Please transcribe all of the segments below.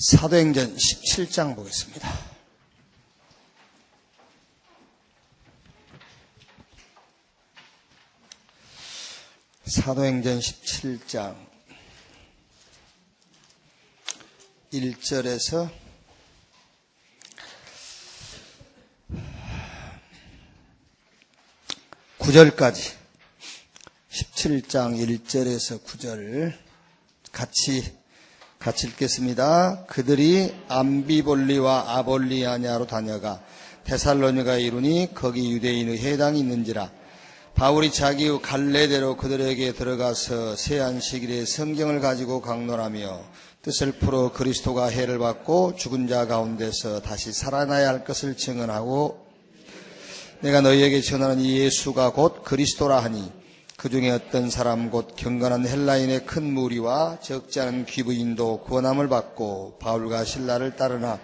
사도행전 17장 보겠습니다. 사도행전 17장 1절에서 9절까지 17장 1절에서 9절 같이 읽겠습니다. 그들이 암비볼리와 아볼리아냐로 다녀가 데살로니가에 이르니 거기 유대인의 회당이 있는지라. 바울이 자기의 갈래대로 그들에게 들어가서 새 안식일에 성경을 가지고 강론하며 뜻을 풀어 그리스도가 해를 받고 죽은 자 가운데서 다시 살아나야 할 것을 증언하고, 내가 너희에게 전하는 이 예수가 곧 그리스도라 하니 그 중에 어떤 사람 곧 경건한 헬라인의 큰 무리와 적지 않은 귀부인도 구원함을 받고 바울과 실라를 따르나,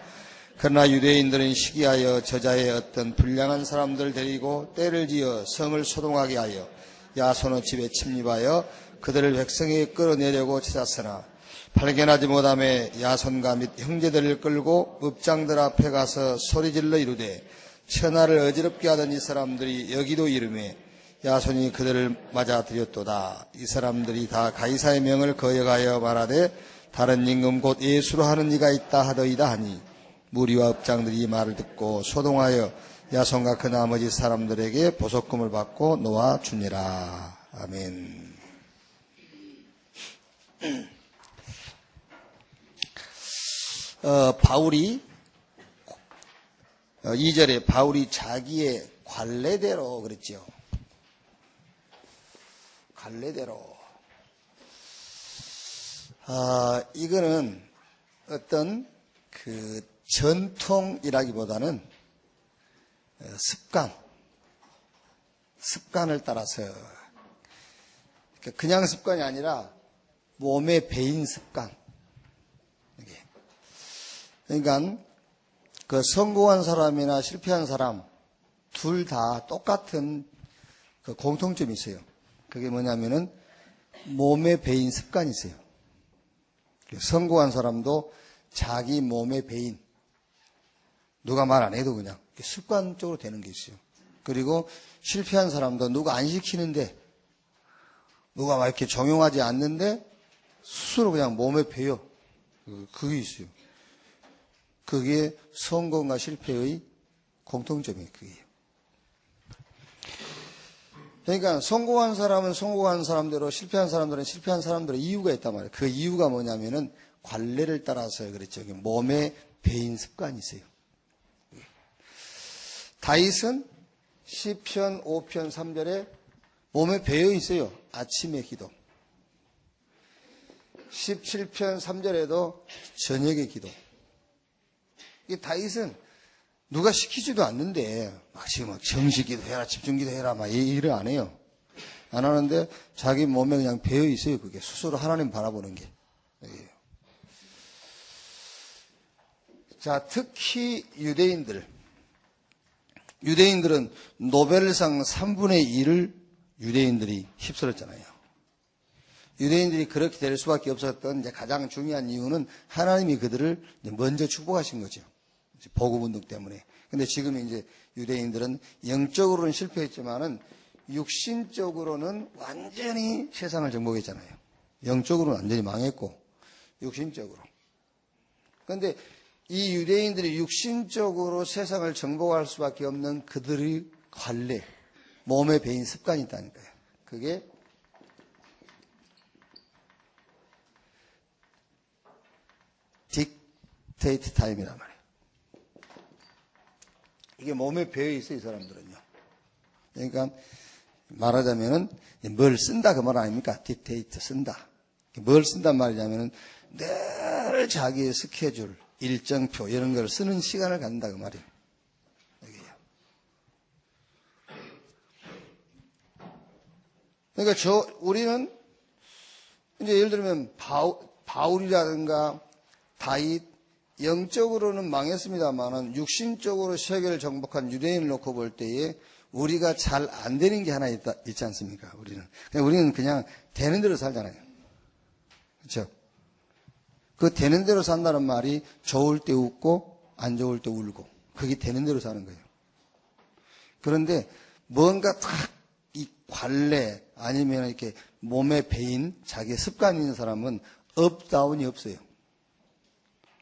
그러나 유대인들은 시기하여 저자의 어떤 불량한 사람들 데리고 때를 지어 성을 소동하게 하여 야손의 집에 침입하여 그들을 백성에게 끌어내려고 찾았으나 발견하지 못하매 야손과 및 형제들을 끌고 읍장들 앞에 가서 소리질러 이르되, 천하를 어지럽게 하던 이 사람들이 여기도 이르매 야손이 그들을 맞아들였도다. 이 사람들이 다 가이사의 명을 거역하여 말하되 다른 임금 곧 예수로 하는 이가 있다 하더이다 하니, 무리와 읍장들이 이 말을 듣고 소동하여 야손과 그 나머지 사람들에게 보석금을 받고 놓아주니라. 아멘. 바울이 2절에 바울이 자기의 관례대로 그랬죠. 관례대로. 이거는 어떤 그 전통이라기보다는 습관을 따라서, 그냥 습관이 아니라 몸에 배인 습관. 그러니까 그 성공한 사람이나 실패한 사람 둘 다 똑같은 그 공통점이 있어요. 그게 뭐냐면은 몸에 배인 습관이 있어요. 성공한 사람도 자기 몸에 배인, 누가 말 안 해도 그냥 습관적으로 되는 게 있어요. 그리고 실패한 사람도 누가 안 시키는데, 누가 막 이렇게 정용하지 않는데 스스로 그냥 몸에 배요. 그게 있어요. 그게 성공과 실패의 공통점이에요. 그게요. 그러니까 성공한 사람은 성공한 사람대로, 실패한 사람들은 실패한 사람들의 이유가 있단 말이에요. 그 이유가 뭐냐면은 관례를 따라서 그랬죠. 몸에 배인 습관이 있어요. 다윗은 시편 5편 3절에 몸에 배어 있어요. 아침의 기도. 17편 3절에도 저녁의 기도. 다윗은 누가 시키지도 않는데 막 지금 막 정식기도 해라, 집중기도 해라, 막 이 일을 안 해요. 안 하는데 자기 몸에 그냥 배어 있어요. 그게 스스로 하나님 바라보는 게. 자, 특히 유대인들은 노벨상 3분의 1을 유대인들이 휩쓸었잖아요. 유대인들이 그렇게 될 수밖에 없었던 이제 가장 중요한 이유는 하나님이 그들을 먼저 축복하신 거죠. 복음 운동 때문에. 근데 지금 이제 유대인들은 영적으로는 실패했지만은 육신적으로는 완전히 세상을 정복했잖아요. 영적으로는 완전히 망했고 육신적으로. 그런데 이 유대인들이 육신적으로 세상을 정복할 수밖에 없는 그들의 관례, 몸에 배인 습관이 있다니까요. 그게 딕테이트 타임이란 말이에요. 이게 몸에 배어 있어요, 이 사람들은요. 그러니까 말하자면은 뭘 쓴다 그 말 아닙니까? 딕테이트 쓴다. 뭘 쓴단 말이냐면은 늘 자기의 스케줄, 일정표 이런 걸 쓰는 시간을 갖는다 그 말이에요. 여기요. 그러니까 우리는 이제 예를 들면 바울이라든가 다윗, 영적으로는 망했습니다만은 육신적으로 세계를 정복한 유대인을 놓고 볼 때에 우리가 잘 안 되는 게 하나 있지 않습니까? 우리는 그냥 되는 대로 살잖아요. 그렇죠? 그 되는 대로 산다는 말이 좋을 때 웃고 안 좋을 때 울고 그게 되는 대로 사는 거예요. 그런데 뭔가 딱 이 관례 아니면 이렇게 몸에 배인 자기 습관이 있는 사람은 업다운이 없어요.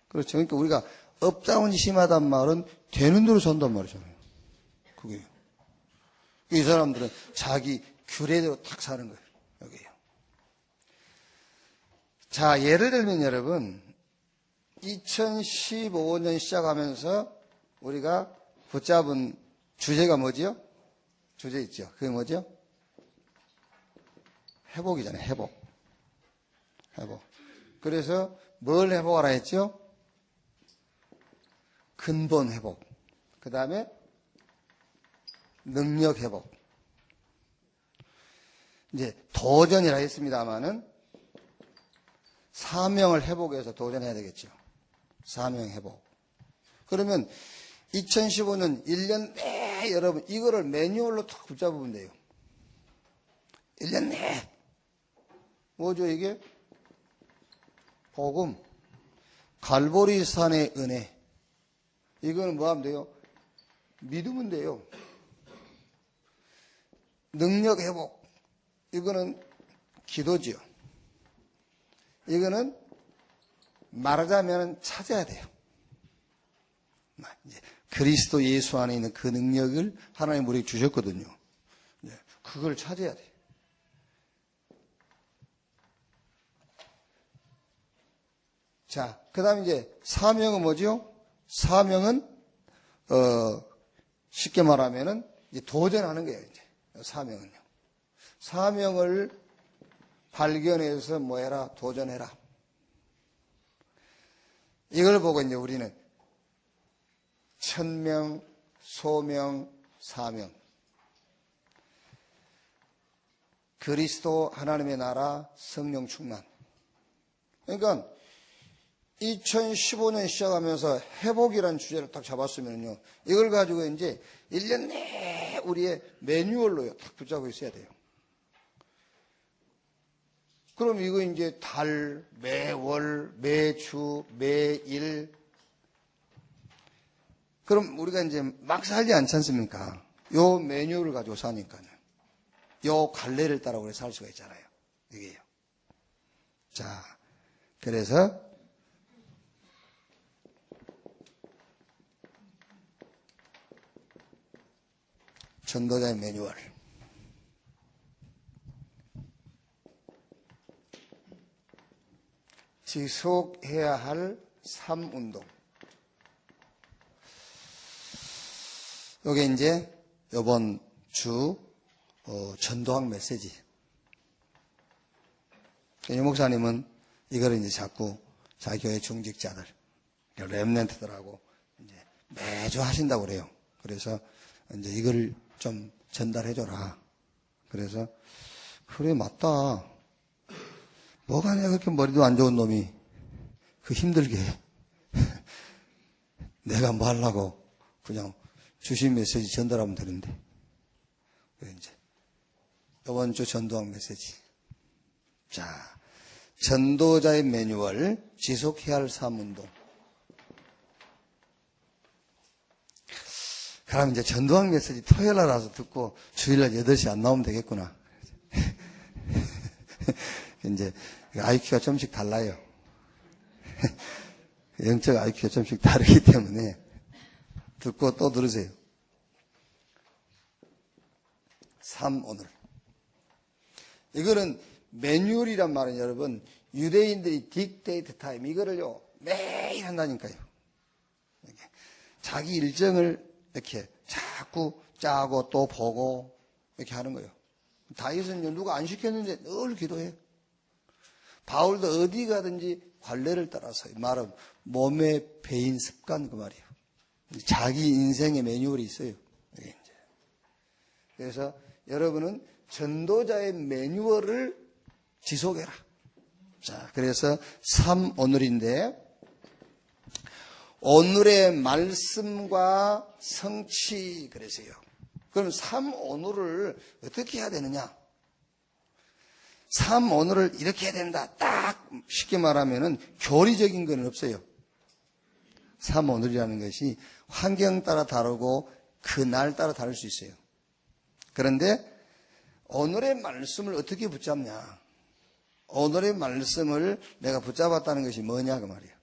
그렇죠. 그러니까 우리가 업다운이 심하단 말은 되는 대로 산단 말이잖아요. 그게요. 이 사람들은 자기 규례대로 딱 사는 거예요. 여기요. 자, 예를 들면 여러분, 2015년 시작하면서 우리가 붙잡은 주제가 뭐지요? 주제 있죠. 그게 뭐죠? 회복이잖아요. 회복. 회복. 그래서 뭘 회복하라 했죠? 근본 회복. 그 다음에 능력 회복. 이제 도전이라 했습니다마는 사명을 회복해서 도전해야 되겠죠. 사명 회복. 그러면 2015년 1년 내에 여러분 이거를 매뉴얼로 탁 붙잡으면 돼요. 1년 내에. 뭐죠 이게? 복음. 갈보리산의 은혜. 이거는 뭐 하면 돼요? 믿으면 돼요. 능력 회복. 이거는 기도지요. 이거는 말하자면 찾아야 돼요. 이제 그리스도 예수 안에 있는 그 능력을 하나님 우리에게 주셨거든요. 그걸 찾아야 돼요. 자, 그 다음에 이제 사명은 뭐죠? 사명은, 쉽게 말하면은 이제 도전하는 거예요, 이제. 사명은요. 사명을 발견해서 뭐 해라? 도전해라. 이걸 보고 이제 우리는 천명, 소명, 사명. 그리스도 하나님의 나라 성령 충만. 그러니까 2015년 시작하면서 회복이라는 주제를 딱 잡았으면요. 이걸 가지고 이제 1년 내에 우리의 매뉴얼로요. 딱 붙잡고 있어야 돼요. 그럼 이거 이제 달, 매월, 매주, 매일. 그럼 우리가 이제 막 살지 않지 않습니까? 요 매뉴얼을 가지고 사니까요. 요 관례를 따라 우리 살 수가 있잖아요. 이게요. 자, 그래서 전도자의 매뉴얼. 지속해야 할 삶운동. 요게 이제 이번 주 전도학 메시지. 유 목사님은 이걸 이제 자꾸 자기 교회 중직자들, 렘넌트들하고 이제 매주 하신다고 그래요. 그래서 이제 이걸 좀 전달해줘라. 그래서 그래 맞다. 뭐가 내가 그렇게 머리도 안 좋은 놈이 그 힘들게 내가 뭐 하려고 그냥 주신 메시지 전달하면 되는데. 이제 이번 주 전도학 메시지. 자, 전도자의 매뉴얼, 지속해야 할 삶운동. 그럼 이제 전도학 메시지 토요일 날 와서 듣고 주일날 8시 안 나오면 되겠구나. 이제 IQ가 좀씩 달라요. 영적 IQ가 좀씩 다르기 때문에 듣고 또 들으세요. 3 오늘. 이거는 매뉴얼이란 말은 여러분 유대인들이 딕데이트 타임 이거를요 매일 한다니까요. 자기 일정을 이렇게 자꾸 짜고 또 보고 이렇게 하는 거예요. 다윗은요 누가 안 시켰는데 늘 기도해요. 바울도 어디 가든지 관례를 따라서 말은 몸에 배인 습관 그 말이에요. 자기 인생의 매뉴얼이 있어요. 이제. 그래서 여러분은 전도자의 매뉴얼을 지속해라. 자, 그래서 3 오늘인데 오늘의 말씀과 성취 그래서요. 그럼 3 오늘을 어떻게 해야 되느냐? 삶 오늘을 이렇게 해야 된다. 딱 쉽게 말하면은 교리적인 건 없어요. 삶 오늘이라는 것이 환경 따라 다르고 그날 따라 다를 수 있어요. 그런데 오늘의 말씀을 어떻게 붙잡냐? 오늘의 말씀을 내가 붙잡았다는 것이 뭐냐 그 말이에요.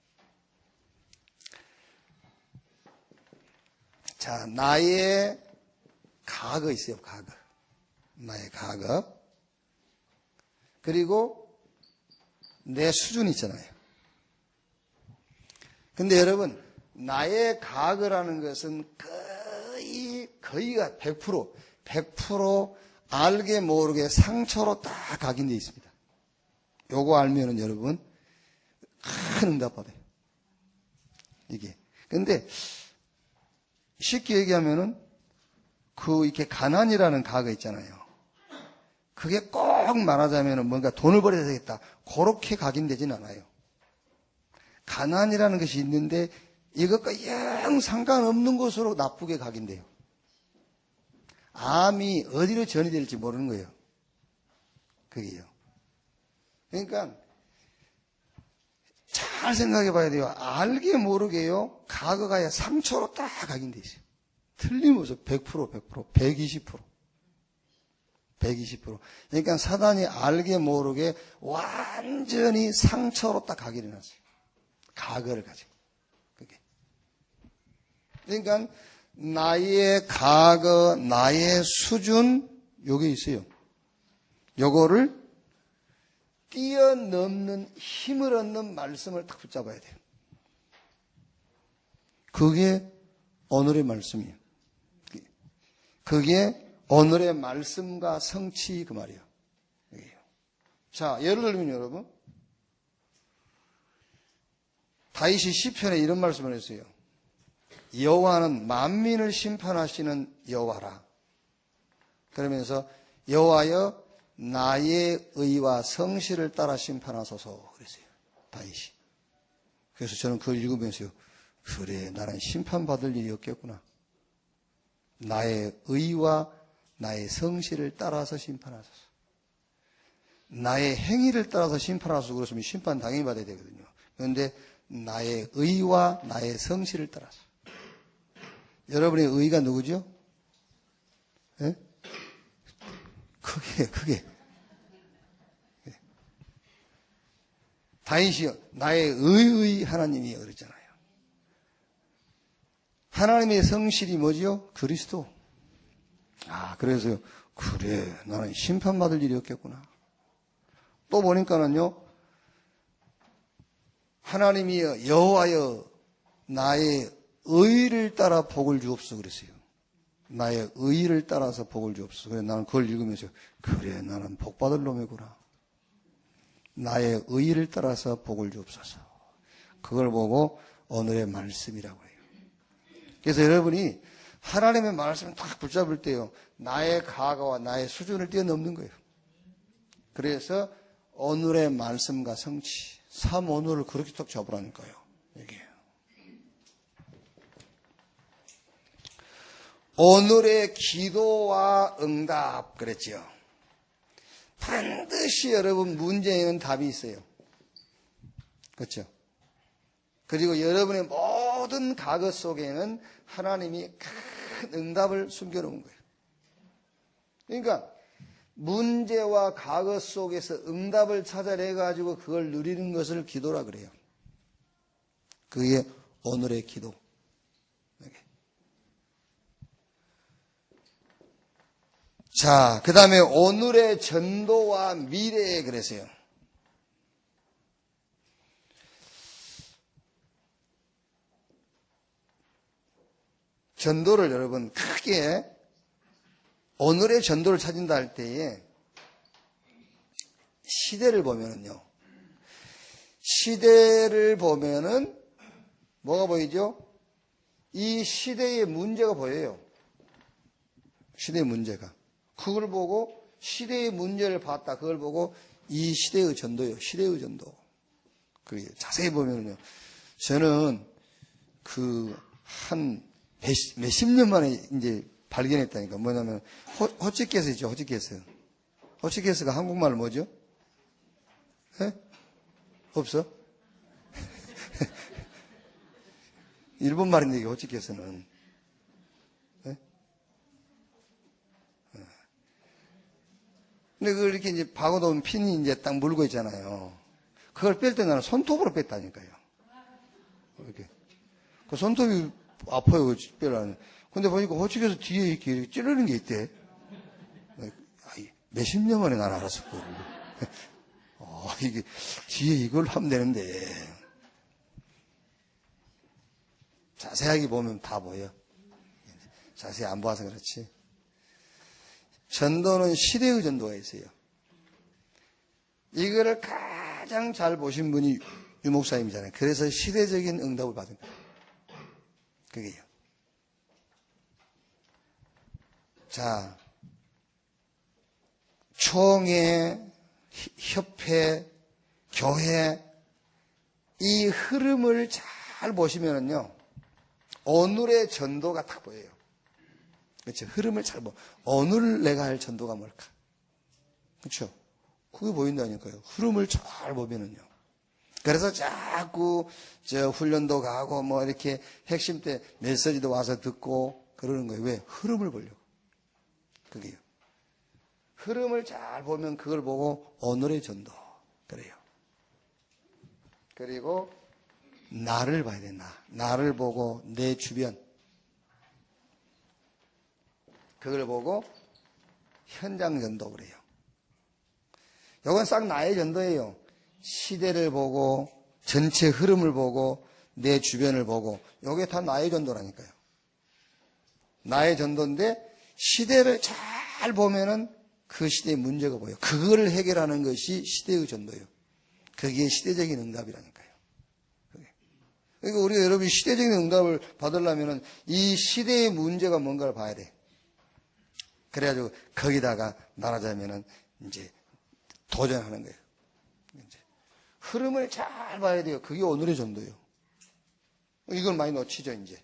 자, 나의 과거 있어요. 과거. 나의 과거. 그리고 내 수준 있잖아요. 근데 여러분, 나의 과거라는 것은 거의가 100% 알게 모르게 상처로 다 각인되어 있습니다. 요거 알면은 여러분, 큰 응답 받아요. 이게. 근데, 쉽게 얘기하면은, 이렇게 가난이라는 과거 있잖아요. 그게 꼭 말하자면은 뭔가 돈을 벌여야 되겠다. 그렇게 각인되진 않아요. 가난이라는 것이 있는데, 이것과 영 상관없는 것으로 나쁘게 각인돼요. 암이 어디로 전이 될지 모르는 거예요. 그게요. 그러니까 잘 생각해 봐야 돼요. 알게 모르게요. 과거가 상처로 딱 각인돼 있어요. 틀림없이 100%, 120%. 120%. 그러니까 사단이 알게 모르게 완전히 상처로 딱 각인해 놨어요. 과거를 가지고. 그게. 그러니까 나의 과거, 나의 수준, 요게 있어요. 요거를 뛰어넘는 힘을 얻는 말씀을 딱 붙잡아야 돼요. 그게 오늘의 말씀이에요. 그게 오늘의 말씀과 성취 그 말이에요. 자, 예를 들면 여러분, 다윗이 시편에 이런 말씀을 했어요. 여호와는 만민을 심판하시는 여호와라. 그러면서 여호와여 나의 의와 성실을 따라 심판하소서 그랬어요. 다윗이. 그래서 저는 그걸 읽으면서요. 그래, 나는 심판받을 일이 없겠구나. 나의 의와 나의 성실을 따라서 심판하소서. 나의 행위를 따라서 심판하소서 그랬으면 심판 당연히 받아야 되거든요. 그런데 나의 의와 나의 성실을 따라서. 여러분의 의가 누구죠? 예? 크게. 다윗이요. 나의 의의 하나님이요. 그랬잖아요. 하나님의 성실이 뭐죠? 그리스도. 그래서요. 그래, 나는 심판받을 일이 없겠구나. 또 보니까는요. 하나님이여, 여호와여, 나의 의를 따라 복을 주옵소서 그랬어요. 나의 의를 따라서 복을 주옵소서. 그래, 나는 그걸 읽으면서, 그래, 나는 복받을 놈이구나. 나의 의를 따라서 복을 주옵소서. 그걸 보고 오늘의 말씀이라고 해요. 그래서 여러분이 하나님의 말씀을 딱 붙잡을 때요, 나의 과거와 나의 수준을 뛰어넘는 거예요. 그래서 오늘의 말씀과 성취, 삶 오늘을 그렇게 딱 잡으라니까요. 이게. 오늘의 기도와 응답 그랬죠. 반드시 여러분 문제에는 답이 있어요. 그렇죠? 그리고 여러분의 모든 과거 속에는 하나님이 큰 응답을 숨겨놓은 거예요. 그러니까 문제와 과거 속에서 응답을 찾아내가지고 그걸 누리는 것을 기도라 그래요. 그게 오늘의 기도. 자, 그 다음에 오늘의 전도와 미래에 그랬어요. 전도를 여러분 크게 오늘의 전도를 찾는다 할 때에 시대를 보면은요. 시대를 보면은 뭐가 보이죠? 이 시대의 문제가 보여요. 시대의 문제가. 그걸 보고 시대의 문제를 봤다. 그걸 보고 이 시대의 전도요. 시대의 전도. 그 자세히 보면요. 저는 한 몇십 년 만에 이제 발견했다니까. 뭐냐면 호치케스 있죠. 호치케스. 호치케스가 한국말로 뭐죠? 에? 없어? 일본 말인데, 이게 호치키에서는. 근데 그걸 이렇게 이제 박아놓은 핀이 이제 딱 물고 있잖아요. 그걸 뺄 때 나는 손톱으로 뺐다니까요. 이렇게. 그 손톱이 아파요, 빼라는. 근데 보니까 호치키에서 뒤에 이렇게 찌르는 게 있대. 몇십 년 만에 난 알았어, 그걸. 이게, 뒤에 이걸 하면 되는데. 자세하게 보면 다 보여. 자세히 안 봐서 그렇지. 전도는 시대의 전도가 있어요. 이거를 가장 잘 보신 분이 유목사님이잖아요. 그래서 시대적인 응답을 받은 거예요. 그게요. 자, 총회, 협회, 교회, 이 흐름을 잘 보시면은요, 오늘의 전도가 딱 보여요. 그렇죠. 흐름을 잘 보. 오늘 내가 할 전도가 뭘까? 그렇죠. 그게 보인다니까요. 흐름을 잘 보면은요. 그래서 자꾸 훈련도 가고 뭐 이렇게 핵심 때 메시지도 와서 듣고 그러는 거예요. 왜? 흐름을 보려고. 그게요. 흐름을 잘 보면 그걸 보고 오늘의 전도. 그래요. 그리고 나를 봐야 돼. 나를 보고 내 주변. 그걸 보고 현장 전도 그래요. 이건 싹 나의 전도예요. 시대를 보고 전체 흐름을 보고 내 주변을 보고 이게 다 나의 전도라니까요. 나의 전도인데 시대를 잘 보면은 그 시대의 문제가 보여요. 그거를 해결하는 것이 시대의 전도예요. 그게 시대적인 응답이라니까요. 그러니까 우리가 여러분이 시대적인 응답을 받으려면은 이 시대의 문제가 뭔가를 봐야 돼. 그래가지고 거기다가 말하자면은 이제 도전하는 거예요. 이제 흐름을 잘 봐야 돼요. 그게 오늘의 전도예요. 이걸 많이 놓치죠, 이제.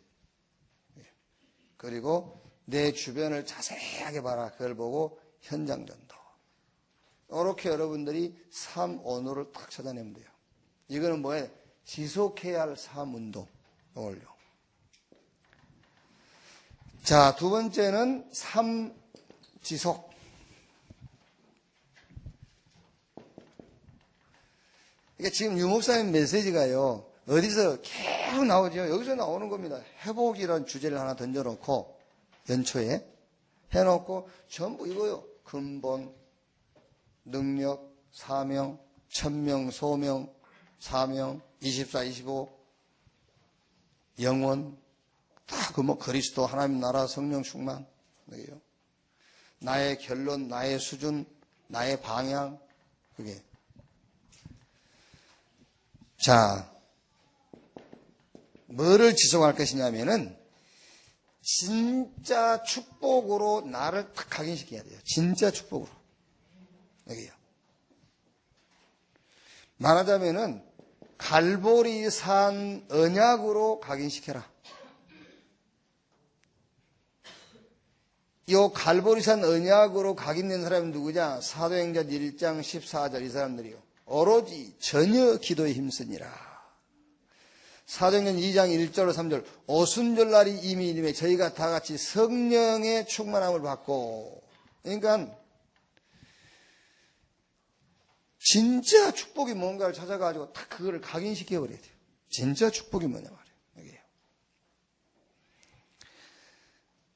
그리고 내 주변을 자세하게 봐라. 그걸 보고 현장 전도. 이렇게 여러분들이 삶 오늘을 딱 찾아내면 돼요. 이거는 뭐예요? 지속해야 할 삶 운동. 이걸요. 자, 두 번째는 삶 지속. 이게 지금 유목사님 메시지가요, 어디서 계속 나오죠? 여기서 나오는 겁니다. 회복이라는 주제를 하나 던져놓고, 연초에 해놓고, 전부 이거요. 근본, 능력, 사명, 천명, 소명, 사명, 24, 25, 영원, 다 그 뭐 그리스도, 하나님 나라, 성령 충만. 그게요. 나의 결론, 나의 수준, 나의 방향, 그게. 자, 뭐를 지속할 것이냐면은, 진짜 축복으로 나를 딱 각인시켜야 돼요. 진짜 축복으로. 여기요. 말하자면은, 갈보리산 언약으로 각인시켜라. 이 갈보리산 언약으로 각인된 사람이 누구냐? 사도행전 1장 14절 이 사람들이요. 오로지 전혀 기도에 힘쓰니라. 사도행전 2장 1절 3절 오순절날이 이미 이름에 저희가 다 같이 성령의 충만함을 받고. 그러니까 진짜 축복이 뭔가를 찾아가지고 딱 그거를 각인시켜버려야 돼요. 진짜 축복이 뭐냐 말이에요. 여기에요.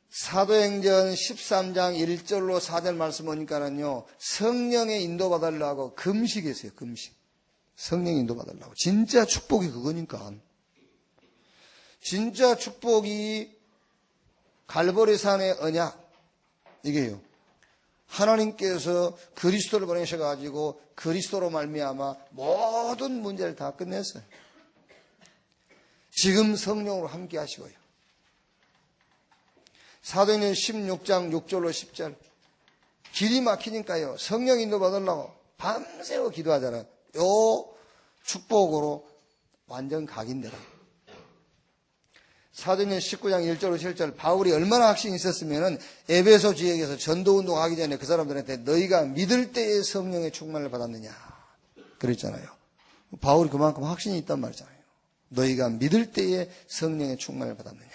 사도행전 13장 1절로 4절 말씀 보니까는요, 성령의 인도받으려고 금식했어요, 금식. 성령 인도받으려고. 진짜 축복이 그거니까. 진짜 축복이 갈보리산의 언약. 이게요. 하나님께서 그리스도를 보내셔가지고 그리스도로 말미암아 모든 문제를 다 끝냈어요. 지금 성령으로 함께 하시고요. 사도행전 16장 6절로 10절 길이 막히니까요. 성령 인도 받으려고 밤새워 기도하잖아요. 요 축복으로 완전 각인되라. 사도행전 19장 1절로 7절 바울이 얼마나 확신이 있었으면 에베소 지역에서 전도운동 하기 전에 그 사람들한테 너희가 믿을 때의 성령의 충만을 받았느냐. 그랬잖아요. 바울이 그만큼 확신이 있단 말이잖아요. 너희가 믿을 때에 성령의 충만을 받았느냐.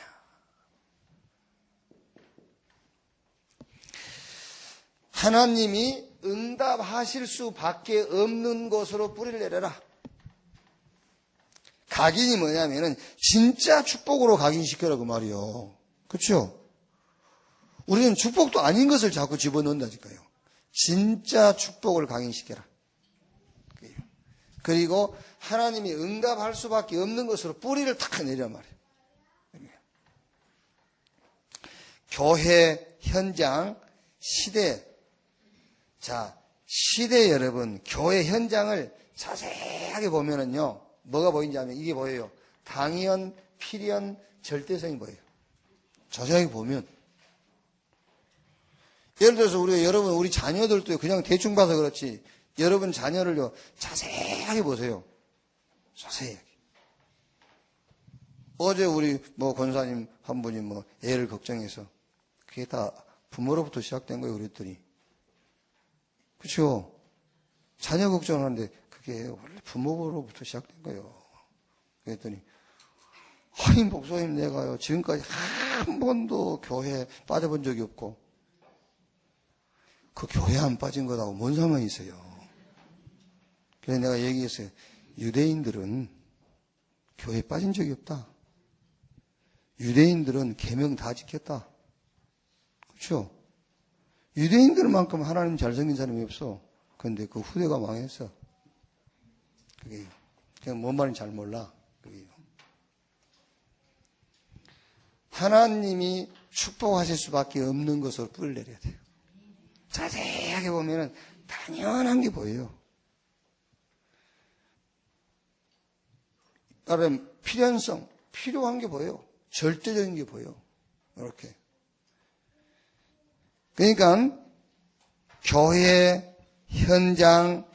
하나님이 응답하실 수밖에 없는 곳으로 뿌리를 내려라. 각인이 뭐냐면은 진짜 축복으로 각인시켜라 그 말이요. 그렇죠? 우리는 축복도 아닌 것을 자꾸 집어넣는다니까요. 진짜 축복을 각인시켜라. 그리고 하나님이 응답할 수밖에 없는 것으로 뿌리를 탁 내란 말이에요. 교회, 현장, 시대. 자, 시대 여러분, 교회 현장을 자세하게 보면은요, 뭐가 보이는지 하면 이게 보여요. 당연, 필연, 절대성이 보여요. 자세하게 보면. 예를 들어서 여러분, 우리 자녀들도 그냥 대충 봐서 그렇지, 여러분 자녀를요, 자세하게 보세요. 자세히. 어제 우리 권사님 한 분이 애를 걱정해서, 그게 다 부모로부터 시작된 거예요, 그랬더니. 그렇죠? 자녀 걱정을 하는데, 그게 원래 부모로부터 시작된 거예요. 그랬더니, 하인 목사님 내가요, 지금까지 한 번도 교회에 빠져본 적이 없고, 그 교회 안 빠진 것하고 뭔 상관이 있어요. 그래서 내가 얘기했어요. 유대인들은 교회에 빠진 적이 없다. 유대인들은 계명 다 지켰다. 그렇죠? 유대인들만큼 하나님 잘생긴 사람이 없어. 그런데 그 후대가 망했어. 그게 그냥 뭔 말인지 잘 몰라. 그게요. 하나님이 축복하실 수밖에 없는 것으로 뿌리를 내려야 돼요. 자세하게 보면은 당연한 게 보여요. 나름 필연성, 필요한 게 보여요. 절대적인 게 보여요. 이렇게. 그러니까 교회, 현장,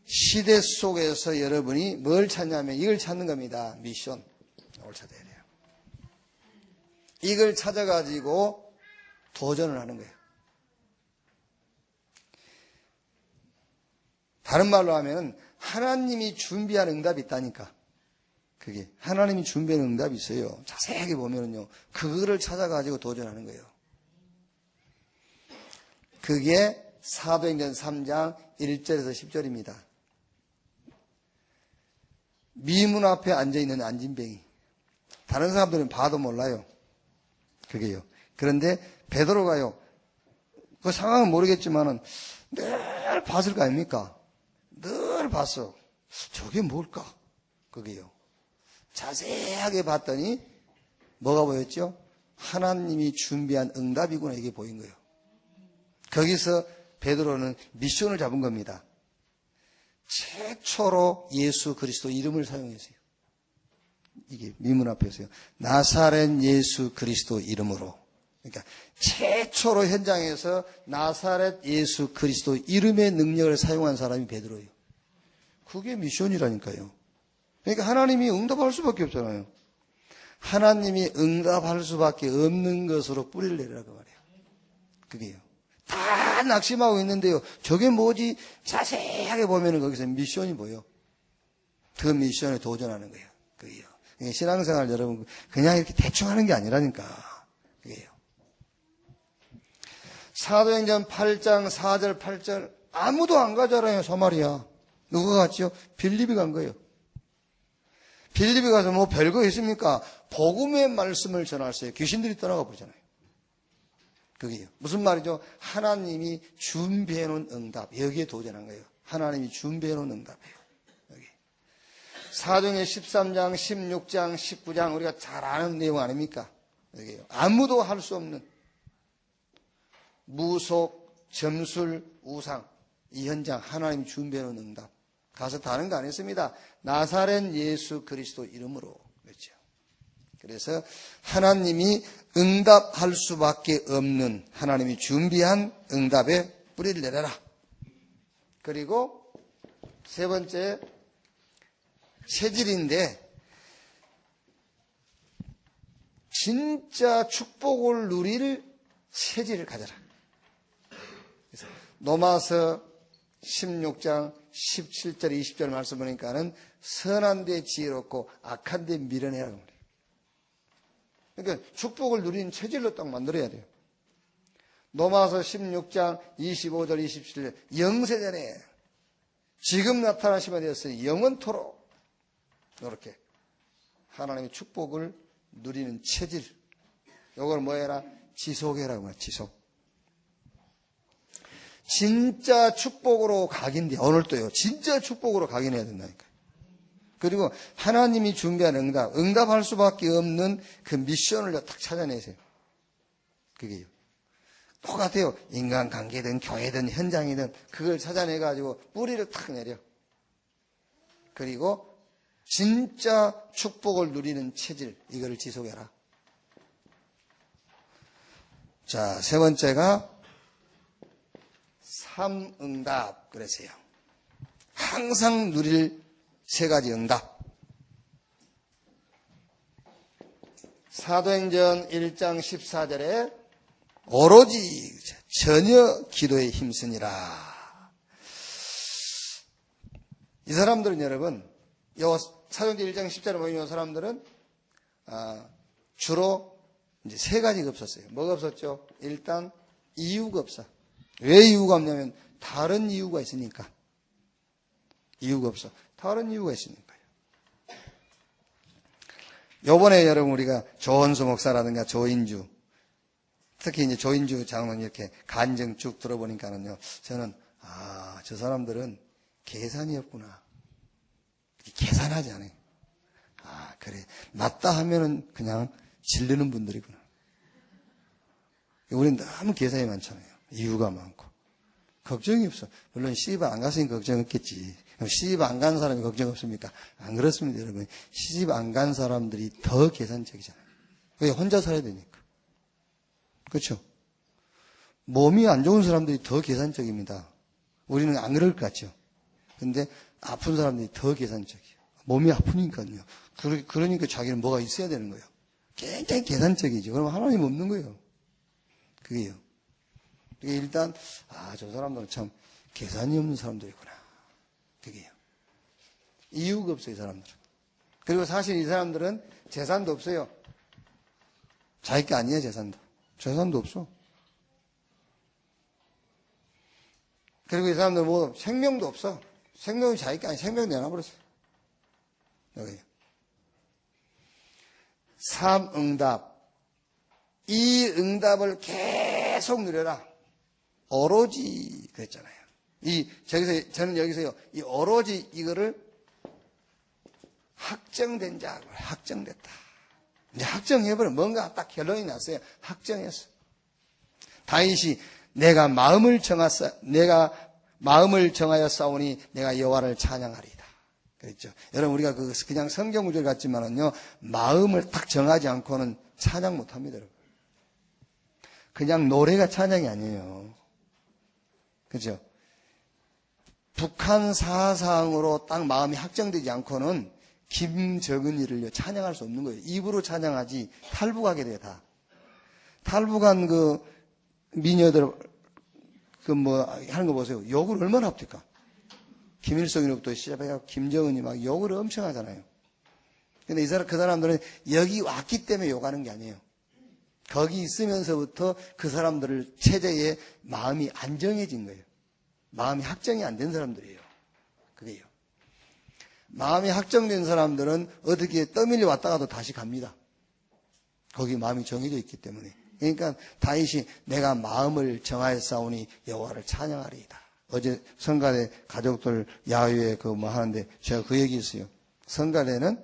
시대 속에서 여러분이 뭘 찾냐면 이걸 찾는 겁니다. 미션. 이걸 찾아야 돼요. 이걸 찾아가지고 도전을 하는 거예요. 다른 말로 하면 하나님이 준비한 응답이 있다니까. 그게 하나님이 준비한 응답이 있어요. 자세하게 보면은요. 그거를 찾아가지고 도전하는 거예요. 그게 사도행전 3장 1절에서 10절입니다. 미문 앞에 앉아있는 안진뱅이. 다른 사람들은 봐도 몰라요. 그게요. 그런데 베드로가요. 그 상황은 모르겠지만은 늘 봤을 거 아닙니까? 늘 봤어. 저게 뭘까? 그게요. 자세하게 봤더니 뭐가 보였죠? 하나님이 준비한 응답이구나 이게 보인 거예요. 거기서 베드로는 미션을 잡은 겁니다. 최초로 예수 그리스도 이름을 사용했어요. 이게 미문 앞에서요. 나사렛 예수 그리스도 이름으로. 그러니까 최초로 현장에서 나사렛 예수 그리스도 이름의 능력을 사용한 사람이 베드로예요. 그게 미션이라니까요. 그러니까 하나님이 응답할 수밖에 없잖아요. 하나님이 응답할 수밖에 없는 것으로 뿌리를 내리라고 말해요. 그게요. 다 낙심하고 있는데요. 저게 뭐지? 자세하게 보면은 거기서 미션이 보여. 그 미션에 도전하는 거예요. 그게요. 신앙생활 여러분 그냥 이렇게 대충 하는 게 아니라니까. 그게요. 사도행전 8장 4절 8절 아무도 안 가잖아요. 소마리아. 누가 갔죠? 빌립이 간 거예요. 빌립이 가서 뭐 별거 있습니까? 복음의 말씀을 전하세요. 귀신들이 떠나가 버리잖아요. 그게요. 무슨 말이죠? 하나님이 준비해 놓은 응답. 여기에 도전한 거예요. 하나님이 준비해 놓은 응답이에요. 여기. 사도행전 13장, 16장, 19장 우리가 잘 아는 내용 아닙니까? 여기요. 아무도 할 수 없는 무속, 점술, 우상 이 현장 하나님이 준비해 놓은 응답. 가서 다른 거 안 했습니다. 나사렛 예수 그리스도 이름으로. 그렇죠. 그래서 하나님이 응답할 수밖에 없는 하나님이 준비한 응답에 뿌리를 내려라. 그리고 세 번째 체질인데 진짜 축복을 누릴 체질을 가져라. 그래서 로마서 16장 17절, 20절 말씀 보니까는 선한 데 지혜롭고 악한 데 미련해라고 말해요. 그러니까 축복을 누리는 체질로 딱 만들어야 돼요. 로마서 16장 25절, 27절 영세전에 지금 나타나시면 되었으니 영원토록 이렇게 하나님의 축복을 누리는 체질. 이걸 뭐 해라? 지속해라고 말해요. 지속. 진짜 축복으로 각인돼. 오늘도요. 진짜 축복으로 각인해야 된다니까요. 그리고 하나님이 준비한 응답할 수밖에 없는 그 미션을 딱 찾아내세요. 그게요. 똑같아요. 인간관계든 교회든 현장이든 그걸 찾아내가지고 뿌리를 탁 내려. 그리고 진짜 축복을 누리는 체질, 이거를 지속해라. 자, 세 번째가 삼응답 그랬어요. 항상 누릴 세 가지 응답. 사도행전 1장 14절에 오로지 전혀 기도에 힘쓰니라. 이 사람들은 여러분, 요 사도행전 1장 10절에 모인 사람들은 주로 이제 세 가지가 없었어요. 뭐가 없었죠? 일단 이유가 없어. 왜 이유가 없냐면 다른 이유가 있으니까. 이유가 없어. 다른 이유가 있으니까요. 요번에 여러분 우리가 조원수 목사라든가 조인주, 특히 이제 조인주 장로님 이렇게 간증 쭉 들어보니까는요, 저는 저 사람들은 계산이 없구나. 계산하지 않아요. 그래. 맞다 하면은 그냥 질르는 분들이구나. 우리는 너무 계산이 많잖아요. 이유가 많고. 걱정이 없어. 물론 시집 안 갔으니 걱정 없겠지. 그럼 시집 안 간 사람이 걱정 없습니까? 안 그렇습니다, 여러분. 시집 안 간 사람들이 더 계산적이잖아요. 왜? 혼자 살아야 되니까. 그렇죠? 몸이 안 좋은 사람들이 더 계산적입니다. 우리는 안 그럴 것 같죠? 근데 아픈 사람들이 더 계산적이에요. 몸이 아프니까요. 그러니까 자기는 뭐가 있어야 되는 거예요. 굉장히 계산적이죠. 그럼 하나님 없는 거예요. 그게요. 일단 저 사람들은 참 계산이 없는 사람들이구나. 그게요. 이유가 없어요, 이 사람들은. 그리고 사실 이 사람들은 재산도 없어요. 자기 게 아니에요, 재산도. 재산도 없어. 그리고 이 사람들은 뭐 생명도 없어. 생명이 자기 게 아니에요. 생명 내놔버렸어요. 여기요. 삼응답. 이 응답을 계속 누려라. 오로지 그랬잖아요. 저는 여기서요, 이 오로지 이거를 확정된 자, 확정됐다. 이제 확정해버려. 뭔가 딱 결론이 났어요. 확정했어. 다윗이 내가 마음을 정하여 싸우니 내가 여호와를 찬양하리이다. 그랬죠. 여러분, 우리가 그냥 성경 구절 같지만은요, 마음을 딱 정하지 않고는 찬양 못 합니다, 여러분. 그냥 노래가 찬양이 아니에요. 그죠? 북한 사상으로 딱 마음이 확정되지 않고는 김정은이를 찬양할 수 없는 거예요. 입으로 찬양하지 탈북하게 돼요, 다. 탈북한 미녀들 하는 거 보세요. 욕을 얼마나 합니까? 김일성으로부터 시작해서 김정은이 막 욕을 엄청 하잖아요. 근데 그 사람들은 여기 왔기 때문에 욕하는 게 아니에요. 거기 있으면서부터 그 사람들을 체제에 마음이 안정해진 거예요. 마음이 확정이 안 된 사람들이에요. 그게요. 마음이 확정된 사람들은 어떻게 떠밀려 왔다가도 다시 갑니다. 거기 마음이 정해져 있기 때문에. 그러니까 다윗이 내가 마음을 정하여 싸우니 여호와를 찬양하리이다. 어제 성가대 가족들 야유회 하는데 제가 그 얘기 했어요. 성가대는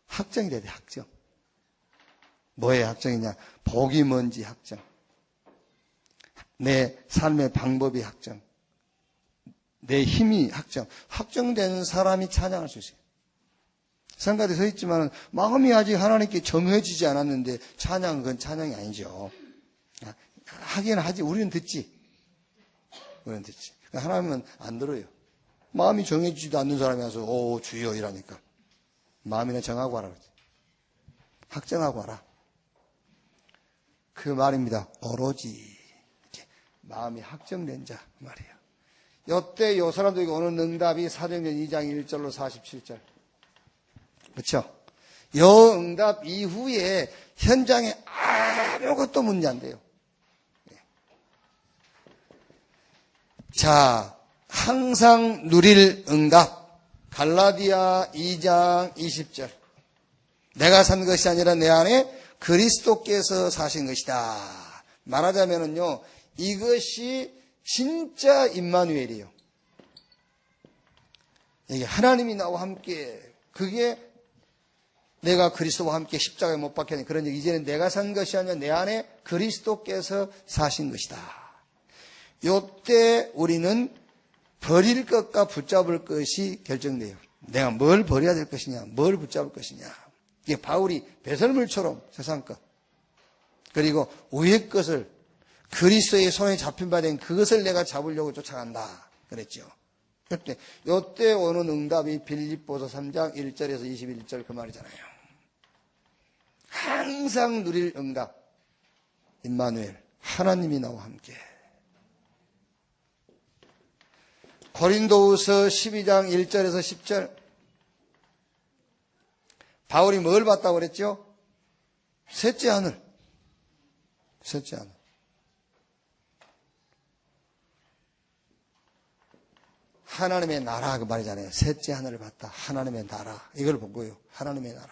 확정이 돼야 돼, 확정. 뭐의 확정이냐? 복이 뭔지 확정. 내 삶의 방법이 확정. 내 힘이 확정. 확정된 사람이 찬양할 수 있어요. 성가대 서 있지만 마음이 아직 하나님께 정해지지 않았는데 찬양은 그건 찬양이 아니죠. 하긴 하지. 우리는 듣지. 우리는 듣지. 하나님은 안 들어요. 마음이 정해지지도 않는 사람이 와서 오 주여 이라니까. 마음이나 정하고 하라. 확정하고 하라. 그 말입니다. 오로지 마음이 확정된 자 말이에요. 요때 요 사람들에게 오는 응답이 사도행전 2장 1절로 47절. 그렇죠? 요 응답 이후에 현장에 아무것도 문제 안 돼요. 자, 항상 누릴 응답. 갈라디아 2장 20절. 내가 산 것이 아니라 내 안에 그리스도께서 사신 것이다. 말하자면요, 이것이 진짜 임마누엘이에요. 이게 하나님이 나와 함께, 그게 내가 그리스도와 함께 십자가에 못 박혔는 그런 얘기. 이제는 내가 산 것이 아니라 내 안에 그리스도께서 사신 것이다. 요때 우리는 버릴 것과 붙잡을 것이 결정돼요. 내가 뭘 버려야 될 것이냐, 뭘 붙잡을 것이냐. 이게 바울이 배설물처럼 세상 것, 그리고 위의 것을, 그리스도의 손에 잡힌 바 된 그것을 내가 잡으려고 쫓아간다 그랬죠. 요때 오는 응답이 빌립보서 3장 1절에서 21절 그 말이잖아요. 항상 누릴 응답. 임마누엘, 하나님이 나와 함께. 고린도후서 12장 1절에서 10절. 바울이 뭘 봤다고 그랬죠? 셋째 하늘. 셋째 하늘. 하나님의 나라 그 말이잖아요. 셋째 하늘을 봤다. 하나님의 나라. 이걸 보고요. 하나님의 나라.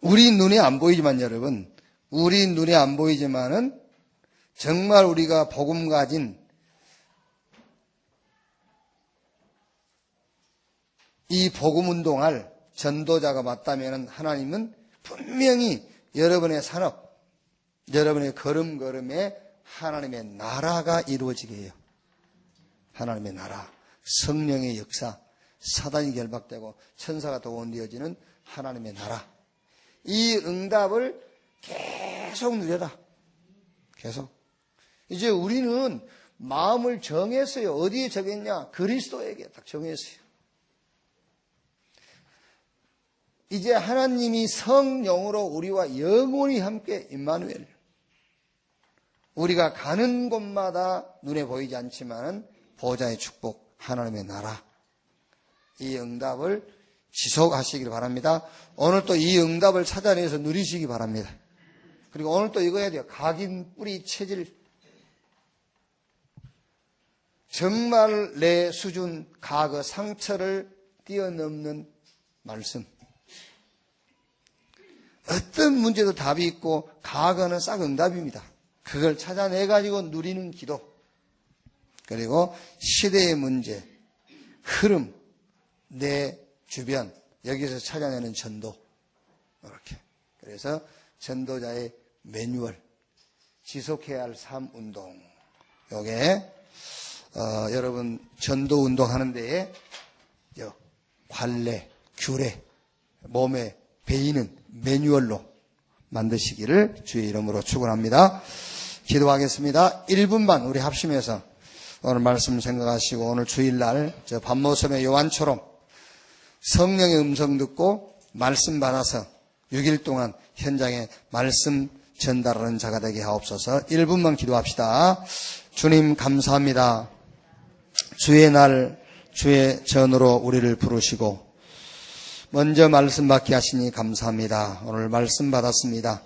우리 눈에 안 보이지만 여러분, 우리 눈에 안 보이지만은 정말 우리가 복음 가진 이 복음 운동할 전도자가 맞다면 하나님은 분명히 여러분의 산업, 여러분의 걸음걸음에 하나님의 나라가 이루어지게 해요. 하나님의 나라, 성령의 역사, 사단이 결박되고 천사가 동원되어지는 하나님의 나라. 이 응답을 계속 누려라. 계속. 이제 우리는 마음을 정했어요. 어디에 정했냐? 그리스도에게 딱 정했어요. 이제 하나님이 성령으로 우리와 영원히 함께 임마누엘. 우리가 가는 곳마다 눈에 보이지 않지만 보좌의 축복, 하나님의 나라. 이 응답을 지속하시길 바랍니다. 오늘 또 이 응답을 찾아내서 누리시기 바랍니다. 그리고 오늘 또 이거 해야 돼요. 각인 뿌리 체질. 정말 내 수준, 과거, 상처를 뛰어넘는 말씀. 어떤 문제도 답이 있고 과거는 싹 응답입니다. 그걸 찾아내가지고 누리는 기도. 그리고 시대의 문제, 흐름, 내 주변, 여기서 찾아내는 전도. 이렇게. 그래서 전도자의 매뉴얼, 지속해야 할 삶 운동. 요게 여러분 전도 운동 하는 데에 관례, 규례, 몸에 배이는 매뉴얼로 만드시기를 주의 이름으로 축원합니다. 기도하겠습니다. 1분만 우리 합심해서 오늘 말씀 생각하시고 오늘 주일날 저 밤모섬의 요한처럼 성령의 음성 듣고 말씀 받아서 6일 동안 현장에 말씀 전달하는 자가 되게 하옵소서. 1분만 기도합시다. 주님 감사합니다. 주의 날 주의 전으로 우리를 부르시고 먼저 말씀 받게 하시니 감사합니다. 오늘 말씀 받았습니다.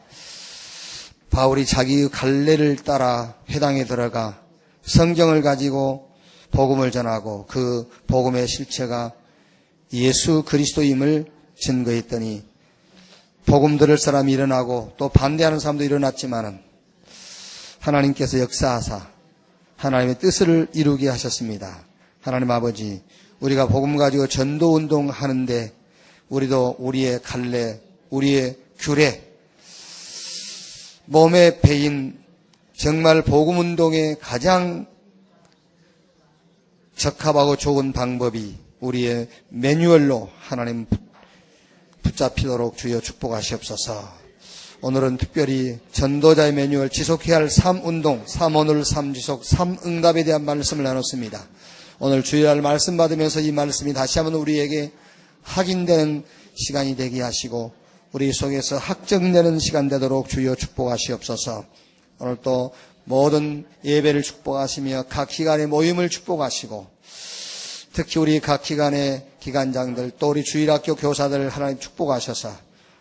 바울이 자기의 갈래를 따라 회당에 들어가 성경을 가지고 복음을 전하고 그 복음의 실체가 예수 그리스도임을 증거했더니 복음 들을 사람이 일어나고 또 반대하는 사람도 일어났지만은 하나님께서 역사하사 하나님의 뜻을 이루게 하셨습니다. 하나님 아버지, 우리가 복음 가지고 전도 운동 하는데 우리도 우리의 갈래, 우리의 규례, 몸에 배인 정말 복음 운동에 가장 적합하고 좋은 방법이 우리의 매뉴얼로 하나님 붙잡히도록 주여 축복하시옵소서. 오늘은 특별히 전도자의 매뉴얼, 지속해야 할 삶 운동, 삶 오늘, 삶 지속, 삶 응답에 대한 말씀을 나눴습니다. 오늘 주일날 말씀 받으면서 이 말씀이 다시 한번 우리에게 확인되는 시간이 되게 하시고 우리 속에서 확정되는 시간 되도록 주여 축복하시옵소서. 오늘 또 모든 예배를 축복하시며 각 기관의 모임을 축복하시고 특히 우리 각 기관의 기관장들 또 우리 주일학교 교사들 하나님 축복하셔서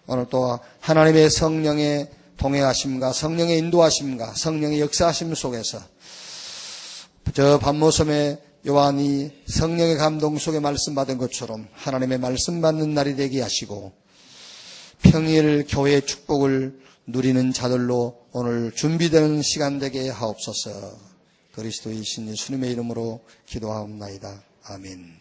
오늘 또 하나님의 성령의 동행하심과 성령의 인도하심과 성령의 역사하심 속에서 저 밤모섬에 요한이 성령의 감동 속에 말씀 받은 것처럼 하나님의 말씀 받는 날이 되게 하시고 평일 교회의 축복을 누리는 자들로 오늘 준비되는 시간 되게 하옵소서. 그리스도의 신 예수님의 이름으로 기도하옵나이다. 아멘.